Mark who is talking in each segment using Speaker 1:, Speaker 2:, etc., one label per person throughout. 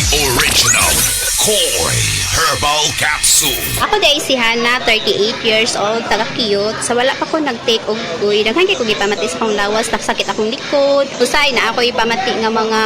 Speaker 1: Original Koi Herbal Capsule.
Speaker 2: Ako day si Hana, 38 years old, taga-cute. Sa wala pa ko nag-take og kuy. Daghan kay ko gipamati sa akong lawas, nagsakit akong likod. Usay na ako ipamati nga mga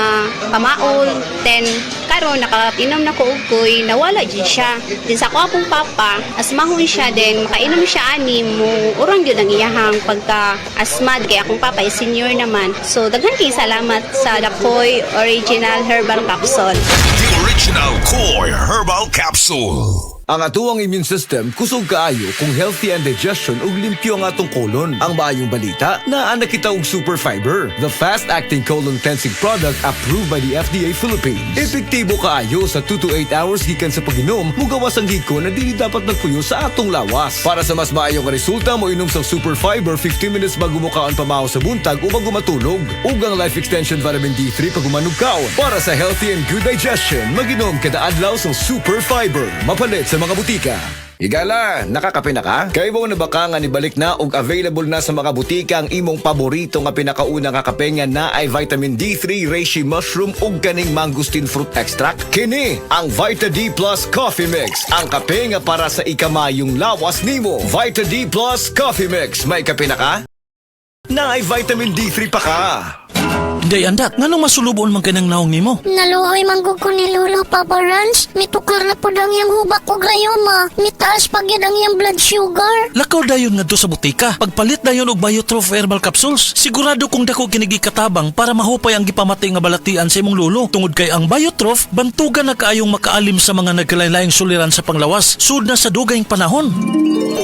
Speaker 2: pamaol. Then karon nakainom na ko og kuy, nawala jud siya. Din sa ako akong papa, asmahon siya din, makainom siya ani mo. Urang gyud ang iyahang pagka asmad kay akong papa is senior naman. So daghan kay salamat sa Dakoy Original Herbal Capsule.
Speaker 1: The Original Koi Herbal Capsule.
Speaker 3: Ang atuang immune system kusog kaayo kung healthy ang digestion ug limpyo ang atong colon. Ang maayong balita naa na kita og super fiber, the fast-acting colon cleansing product approved by the FDA Philippines. Epektibo kaayo sa 2 to 8 hours gikan sa pag-inom, mugawas ang hiko na dili dapat nagpuyo sa atong lawas. Para sa mas maayong resulta mo inom sa super fiber 15 minutes bago mo kaon pamahaw sa buntag o bago matulog. Ug ang life extension vitamin D3 pag umanugkaon. Para sa healthy and good digestion, mag-inom kada adlaw sa super fiber. Mapalit sa mga butika. Igala, nakakape na ka? Kay mo na baka nga nibalik na ug available na sa mga butika ang imong paborito nga pinakauna nga kape nga na ay vitamin D3, reishi mushroom ug kaning mangosteen fruit extract. Kini ang Vita D Plus Coffee Mix, ang kape nga para sa ikamayong lawas nimo. Vita D Plus Coffee Mix, may kape na ka? Na ay vitamin D3 pa ka.
Speaker 4: Day andat, nganong masulubon man kanang naong nimo?
Speaker 5: Naluoy manggug ko ni Lolo, Papa Rans. Mitukar na po ang iyang hubak ko gayoma. Mitaas pag yan ang iyang blood sugar.
Speaker 4: Lakaw dayon nga sa butika. Pagpalit dayon og Biotrof Herbal Capsules. Sigurado kung dako kinigi katabang para mahupay ang gipamati nga balatian sa imong lolo. Tungod kay ang Biotrof, bantugan na kaayong makaalim sa mga nagkalain-laing suliran sa panglawas. Sud na sa dugayng panahon.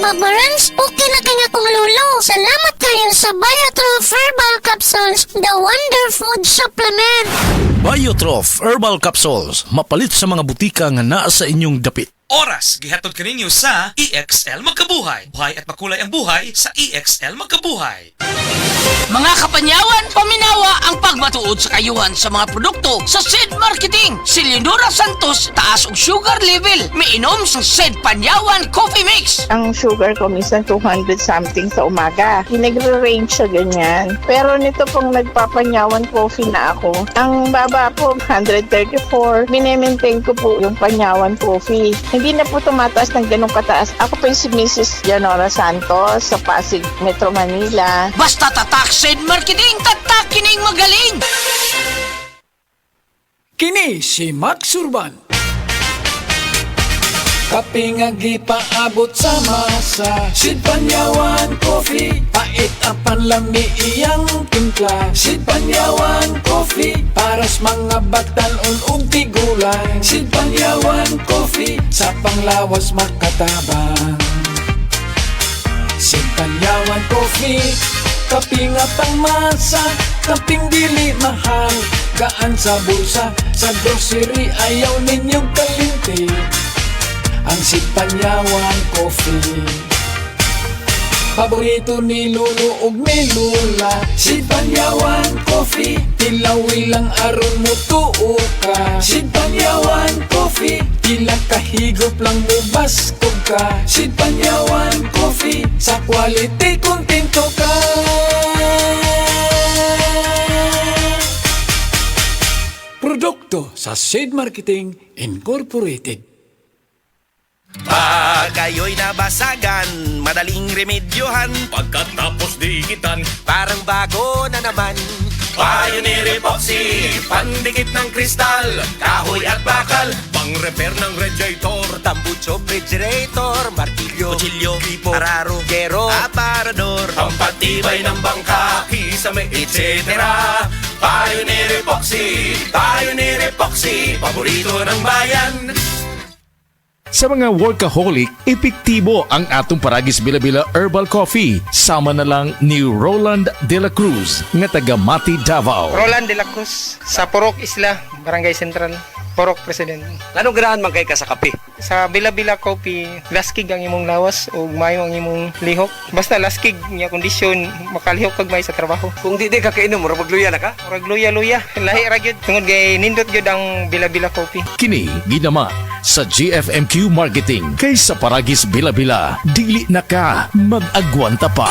Speaker 5: Papa Rans, okay na kaya kong Lolo. Salamat kayo sa Biotrof Herbal Capsules, the Wonder Food Supplement.
Speaker 4: Biotrof Herbal Capsules. Mapalit sa mga butika nga naa sa inyong dapit.
Speaker 6: Oras, gihatod kaninyo sa EXL Magkabuhay. Buhay at makulay ang buhay sa EXL Magkabuhay.
Speaker 7: Mga kapanyawan, paminawa ang pagmatuod sa kayuhan sa mga produkto sa SED Marketing. Si Leonora Santos, taas og sugar level. Miinom sa SED Panyawan Coffee Mix.
Speaker 8: Ang sugar ko minsan 200 something sa umaga. Nagre-range siya ganyan. Pero nito pong nagpapanyawan coffee na ako, ang baba po 134. Minemaintain ko po yung panyawan coffee. Hindi na po tumataas ng ganong kataas. Ako po yung si Mrs. Leonora Santos sa Pasig, Metro Manila.
Speaker 7: Basta tatak SED Marketing, tatak kining magaling.
Speaker 9: Kini si Max Urban. Kape nga gipaabot sa masa. Sid Panyawan Coffee, pait apan lami iyang timpla. Sid Panyawan Coffee, paras mga batan-on ug tigulang. Sid Panyawan Coffee, sa panglawas makatabang. Sid Panyawan Coffee, kape nga pangmasa, kaping dili mahal, gaan sa bulsa, sa grocery ayaw ninyong kalinti. Ang Sid Panyawan Coffee, paborito ni Lolo ug ni Lola. Sid Panyawan Coffee, tilawi lang aron mo tuo ka. Sid Panyawan Coffee, ilang kahigop lang mo baskog ka. Sid Panyawan Coffee, sa quality kontento ka. Produkto sa SED Marketing Incorporated.
Speaker 10: Pag kayo'y nabasagan, madaling remedyohan.
Speaker 6: Pagkatapos dikitan,
Speaker 10: Parang bago na naman.
Speaker 6: Pioneer Epoxy, pandikit ng kristal, kahoy at bakal, pang-repair ng radiator,
Speaker 10: Tambucho, refrigerator, martilyo,
Speaker 6: kutsilyo,
Speaker 10: gripo,
Speaker 6: araro,
Speaker 10: gero, aparador.
Speaker 6: pampatibay ng bangka, kisame, etc. Pioneer Epoxy, paborito ng bayan.
Speaker 11: Sa mga workaholic, epektibo ang atong Paragis Bila-Bila Herbal Coffee. Sama na lang ni Roland De La Cruz, nga taga Mati, Davao.
Speaker 12: Roland De La Cruz, sa Purok Isla, Barangay Central, Purok President.
Speaker 10: Anong ganahan man kay ka sa kape?
Speaker 12: Sa Bila-Bila Coffee, laskig ang imong lawas o mayo ang imong lihok. Basta laskig niya kondisyon, makalihok kag may sa trabaho.
Speaker 10: Kung di ka kainom, magluya na ka?
Speaker 12: Murag luya-luya, lahi ra gyud. Tungod kay nindot gyud ang Bila-Bila Coffee.
Speaker 11: Kini ginama sa GFMQ Marketing. Kay sa Paragis Bila-Bila, dili na ka mag-agwanta pa.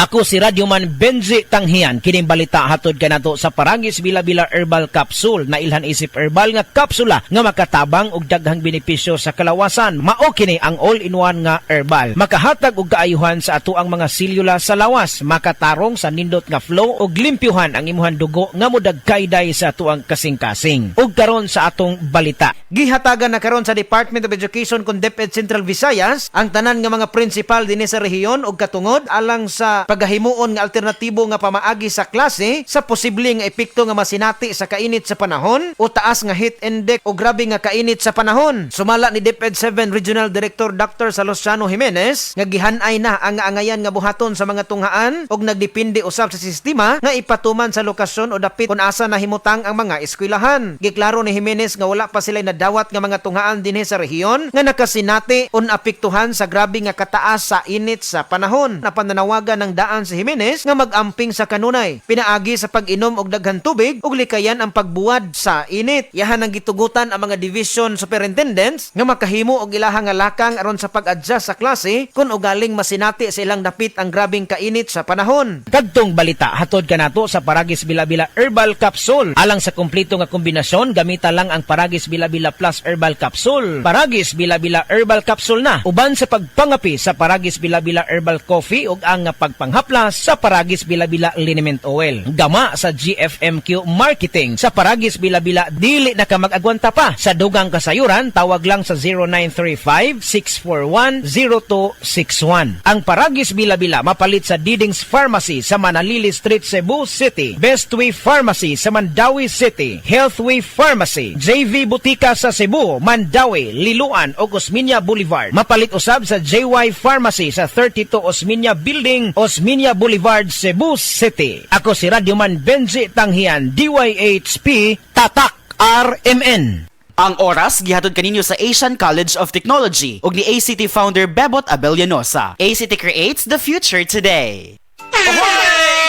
Speaker 13: Ako si Radyoman Benji Tanghian. Kining balita hatod kanato sa Paragis Bila-Bila Herbal Capsule na ilhan isip herbal nga kapsula nga makatabang og daghang benepisyo sa kalawasan. Mao kini ang all-in-one nga herbal. Makahatag og kaayuhan sa ato ang mga selula sa lawas, makatarong sa nindot nga flow og limpyuhan ang imuhang dugo nga modagkayday sa ato ang kasing-kasing. Ug karon sa atong balita. Gihatagan na karon sa Department of Education kun DepEd Central Visayas ang tanan nga mga principal dinhi sa rehiyon og katungod alang sa pagahimuon nga alternatibo nga pamaagi sa klase sa posibleng epekto nga masinati sa kainit sa panahon o taas nga heat index o grabe nga kainit sa panahon. Sumala ni DepEd 7 Regional Director Dr. Salosiano Jimenez nga gihanay na ang angayan nga buhaton sa mga tunghaan og nagdepende usab sa sistema nga ipatuman sa lokasyon o dapit kung asa nahimutang ang mga eskwelahan. Giklaro ni Jimenez nga wala pa sila nadawat nga mga tunghaan dinhi sa rehiyon nga nakasinati o apektuhan sa grabe nga kataas sa init sa panahon. Napananawagan ng daan si Jimenez nga mag-amping sa kanunay, pinaagi sa pag-inom og daghang tubig ug likayan ang pagbuwad sa init. Yahan ang gitugutan ang mga division superintendents nga makahimo og ilahang nga lakang aron sa pag-adjust sa klase kung ugaling masinati sa ilang dapit ang grabing kainit sa panahon. Kadtong balita hatod kanato sa Paragis Bila-Bila Herbal Capsule. Alang sa kumpleto nga kombinasyon, gamita lang ang Paragis Bila-Bila Plus Herbal Capsule. Paragis Bila-Bila Herbal Capsule na uban sa pagpangapi sa Paragis Bila-Bila Herbal Coffee ug ang pagpanghaplas sa Paragis Bila-Bila Liniment Oil. Gama sa GFMQ Marketing sa Paragis Bila-Bila dili na ka mag-agwanta pa. Sa dugang kasayuran, tawag lang sa 0935-641-0261. Ang Paragis Bila-Bila mapalit sa Didings Pharmacy sa Manalili Street, Cebu City, Bestway Pharmacy sa Mandawi City, Healthway Pharmacy, JV Butika sa Cebu, Mandawi, Liloan o Osmeña Boulevard. Mapalit usab sa JY Pharmacy sa 32 Osmeña Building, Osmeña Boulevard, Cebu City. Ako si Radyoman Benji Tanghian, DYHP, Tatak RMN.
Speaker 14: Ang oras gihatod kaninyo sa Asian College of Technology ug ni ACT founder Bebot Abellanosa. ACT creates the future today.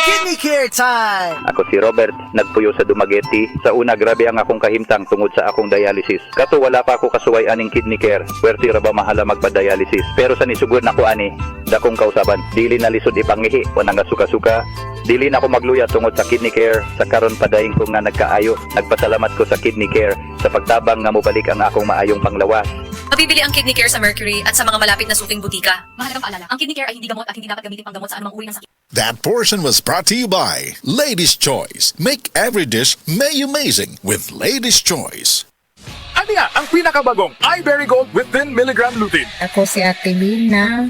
Speaker 15: Kidney Care Time!
Speaker 16: Ako si Robert, nagpuyo sa Dumaguete. Sa una, grabe ang akong kahimtang tungod sa akong dialysis. Kato wala pa ako kasuway aning kidney care. Werti ra ba mahala magpa-dialysis. Pero sa nisugod na ko ani, dakong kausaban. Dili na lisod ipangihi, wanang suka-suka. Dili na ako magluya tungod sa kidney care. Sa karon padayon ko nga nagkaayo. Nagpasalamat ko sa kidney care sa pagtabang nga mobalik ang akong maayong panglawas.
Speaker 17: Mabibili ang Kidney Care sa Mercury at sa mga malapit na suking butika. Mahalagang paalala, ang Kidney Care ay hindi gamot at hindi dapat gamitin panggamot sa anumang uri ng sakit.
Speaker 18: That portion was brought to you by Ladies' Choice. Make every dish may amazing with Ladies' Choice.
Speaker 11: Aniya ang pinakabagong iBerry Gold with 10 mg lutein.
Speaker 19: Ako si Ate Bina,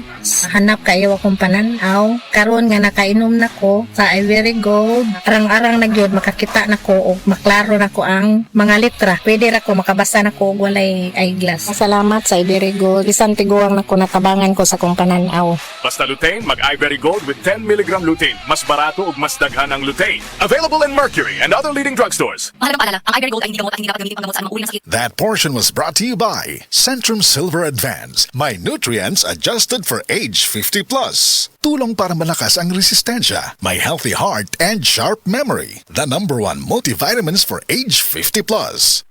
Speaker 19: hanap kayo akong pananaw. Karon nga nakainom na ko sa iBerry Gold. Arang-arang na gyud makakita na ko og maklaro na ko ang mga litra. Pwede ra ko makabasa na ko og walay eyeglass. Salamat sa iBerry Gold. Bisan tiguang na ko natabangan ko sa kong pananaw.
Speaker 11: Basta lutein, mag iBerry Gold with 10 mg lutein. Mas barato ug mas daghan ang lutein. Available in Mercury and other leading drugstores.
Speaker 17: Mahalagang paalala, ang iBerry Gold ay hindi gamot at hindi dapat gamitin panggamot sa anumang uri ng sakit.
Speaker 18: That portion was brought to you by Centrum Silver Advance. My nutrients adjusted for age 50 plus. Tulong para malakas ang resistensya. My healthy heart and sharp memory. The #1 multivitamins for age 50 plus.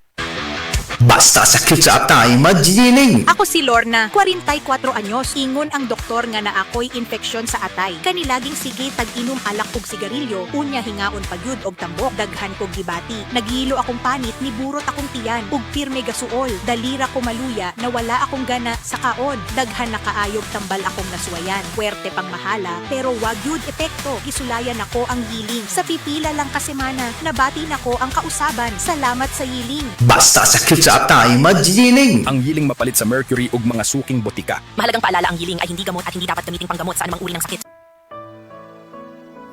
Speaker 20: Basta sakit sa atay, magdidining.
Speaker 21: Ako si Lorna, 44 anyos. Ingon ang doktor nga na ako'y infeksyon sa atay. Kanilaging sige tag-inom alak og sigarilyo, unya hingaon pagyud og tambok, daghan kog gibati. Nagilo akong panit, niburot akong tiyan, ug pirme gasuol. Dalira ko maluya, nawala akong gana sa kaon. Daghan na kaayog tambal akong nasuwayan. Puwerte pang mahala, pero wag yun epekto. Gisulayan ako ang yiling. Sa pipila lang ka semana, nabati nako ang kausaban. Salamat sa yiling.
Speaker 20: Basta sakit sa atay, magdidining.
Speaker 22: Ang yiling mapalit sa Mercury ug mga suking botika.
Speaker 17: Mahalagang paalala, ang yiling ay hindi gamot at hindi dapat gamitin panggamot sa anumang uri ng sakit.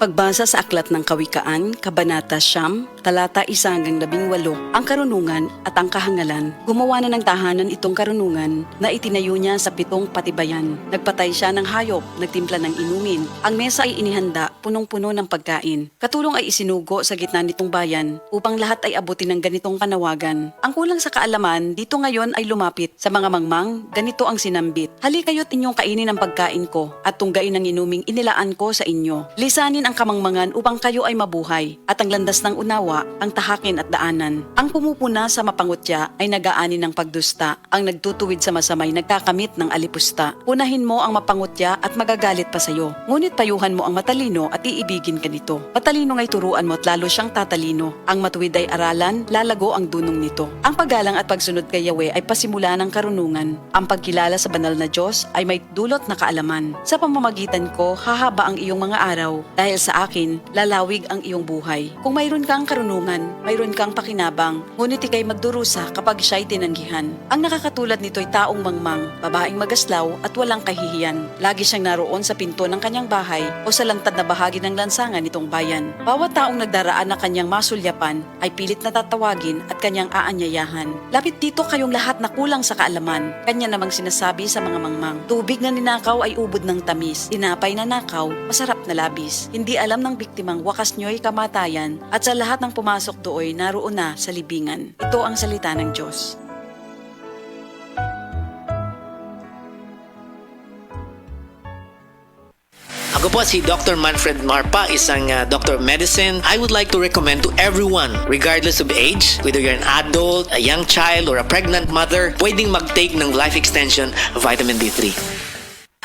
Speaker 23: Pagbasa sa Aklat ng Kawikaan, Kabanata 9, talata 1-18, ang karunungan at ang kahangalan. Gumawa na ng tahanan itong karunungan na itinayo niya sa 7 patibayan. Nagpatay siya ng hayop, nagtimpla ng inumin. Ang mesa ay inihanda, punong-puno ng pagkain. Katulong ay isinugo sa gitna nitong bayan upang lahat ay abutin ng ganitong panawagan. Ang kulang sa kaalaman, dito ngayon ay lumapit sa mga mangmang, ganito ang sinambit. Hali kayo't inyong kainin ang pagkain ko at tunggain ang inuming inilaan ko sa inyo. Lisanin ang kamangmangan upang kayo ay mabuhay, at ang landas ng unawa ang tahakin at daanan. Ang pumupuna sa mapangutya ay nag-aani ng pagdusta, ang nagtutuwid sa masamay nagkakamit ng alipusta. Punahin mo ang mapangutya at magagalit pa sa'yo. Ngunit payuhan mo ang matalino at iibigin ka nito. Matalino nga'y turuan mo at lalo siyang tatalino. Ang matuwid ay aralan, lalago ang dunong nito. Ang paggalang at pagsunod kay Yahweh ay pasimula ng karunungan. Ang pagkilala sa banal na Diyos ay may dulot na kaalaman. Sa pamamagitan ko, hahaba ang iyong mga araw. Dahil sa akin, lalawig ang iyong buhay. Kung mayroon kang karunungan, mayroon kang pakinabang, ngunit ikay magdurusa kapag siya'y tinanggihan. Ang nakakatulad nito'y taong mangmang, babaeng magaslaw at walang kahihiyan. Lagi siyang naroon sa pinto ng kanyang bahay o sa lantad na bahagi ng lansangan nitong bayan. Bawat taong nagdaraan na kanyang masulyapan ay pilit na tatawagin at kanyang aanyayahan. Lapit dito kayong lahat na kulang sa kaalaman. Kanya namang sinasabi sa mga mangmang, tubig na ninakaw ay ubod ng tamis, tinapay na nakaw, masarap na labis. Hindi alam ng biktimang wakas niyo'y kamatayan at sa lahat ng pumasok dooy naroon na sa libingan. Ito ang salita ng Diyos.
Speaker 1: Ako po si Dr. Manfred Marpa, isang Doctor of Medicine. I would like to recommend to everyone, regardless of age, whether you're an adult, a young child, or a pregnant mother, pwedeng mag-take ng Life Extension Vitamin D3.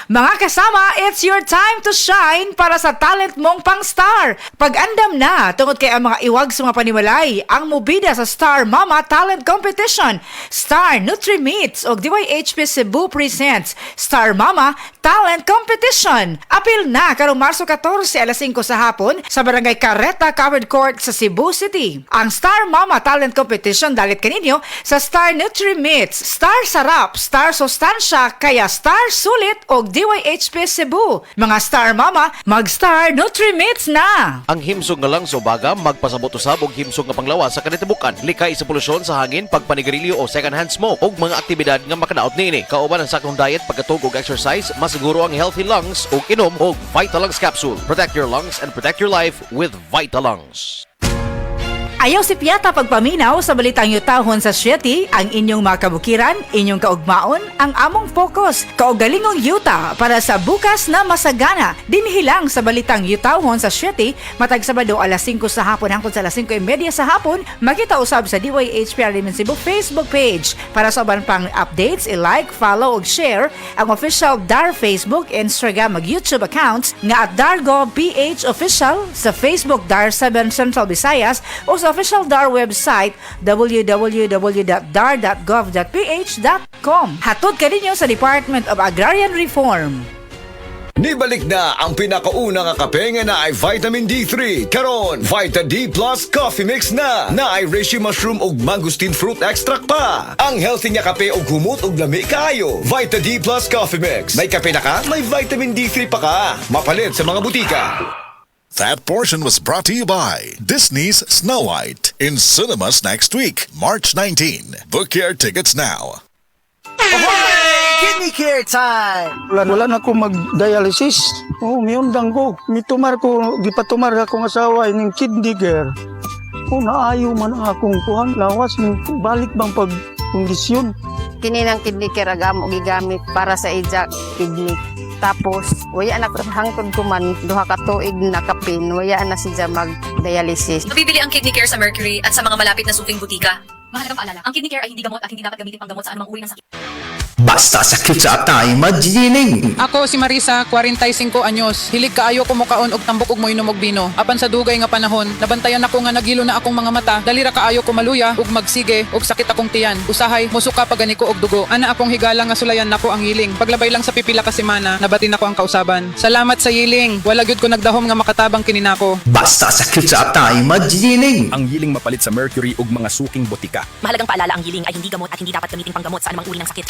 Speaker 2: Mga kasama, it's your time to shine para sa talent mong pang-star. Pag-andam na, tungod kay ang mga iwag sa mga panimalay, ang mubida sa Star Mama Talent Competition. Star Nutri-Meats o DYHP Cebu presents Star Mama Talent Competition. Apil na karong Marso 14 alas 5 sa hapon sa Barangay Carreta Covered Court sa Cebu City. Ang Star Mama Talent Competition dalit kaninyo sa Star Nutri-Meats, Star Sarap, Star Sustansya, kaya Star Sulit o DYHP Cebu. Mga Star Mama, mag-Star Nutri-Meats na!
Speaker 3: Ang himsog nga lang sa ubaga, magpasabot usab og himsog nga panglawas sa kanitibukan. Likay sa polusyon sa hangin, pagpanigarilyo o second-hand smoke ug mga aktibidad nga makadaot niini. Kauban ang saktong diet, pagkatug og exercise, masiguro ang healthy lungs ug inom og Vitalungs capsule. Protect your lungs and protect your life with Vitalungs.
Speaker 2: Ayaw si Piata pagpaminaw sa balitang yutahon sa Sieti, ang inyong mga kabukiran, inyong kaugmaon, ang among focus, kaugalingong yuta para sa bukas na masagana. Dinhilang sa balitang yutahon sa Sieti, matag Sabado alas 5 sa hapon hangtod sa alas 5:30 sa hapon, makita usab sa DYHP Arimin Cebu Facebook page. Para sa uban pang updates, i-like, follow ug share ang official DAR Facebook, Instagram ug YouTube accounts nga @Dargo PH Official sa Facebook DAR 7 Central Visayas o sa official DAR website www.dar.gov.ph.com. Hatod ka ninyo sa Department of Agrarian Reform.
Speaker 24: Nibalik na ang pinakauna nga kape nga na ay vitamin D3. Karon, Vita D Plus Coffee Mix na ay reishi mushroom ug mangosteen fruit extract pa. Ang healthy nga kape ug humot ug lami kaayo. Vita D Plus Coffee Mix. May kape na ka, may vitamin D3 pa ka. Mapalit sa mga butika.
Speaker 18: That portion was brought to you by Disney's Snow White in cinemas next week, March 19. Book your tickets now.
Speaker 15: Kidney Care time!
Speaker 25: Wala na ko mag-dialysis. Miyundang ko. Mitumar ko, gipatumar akong asawa ining kidney care. Naayo man akong kuhan. Lawas, balik bang pag-kondisyon.
Speaker 26: Kini ng kidney care agamo gigamit para sa ijak kidney. Tapos, waya na hangtod ko man, duha ka tuig na kapin, waya na siya mag-dialysis.
Speaker 17: Mabibili ang Kidney Care sa Mercury at sa mga malapit na suking butika. Mahalagang paalala, ang Kidney Care ay hindi gamot at hindi dapat gamitin pang gamot sa anumang uri ng sakit.
Speaker 20: Basta sakit sa atay, magining.
Speaker 27: Ako si Marisa, 45 anyos. Hilig kaayo ko mukaon og tambok og moinom og bino. Apan sa dugay nga panahon, nabantayan ako nga nagilo na akong mga mata. Dalira kaayo ko maluya ug magsige og sakit akong tiyan. Usahay musuka pagani ko og dugo. Ana akong higala nga sulayan nako ang yiling. Paglabay lang sa pipila ka semana, nabatin nako ang kausaban. Salamat sa yiling. Wala gyud ko nagdahom nga makatabang kini nako.
Speaker 20: Basta sakit sa atay, magining.
Speaker 22: Ang yiling mapalit sa Mercury ug mga suking botika.
Speaker 17: Mahalagang paalala, ang yiling ay hindi gamot at hindi dapat gamitin pang gamot sa anumang uri ng sakit.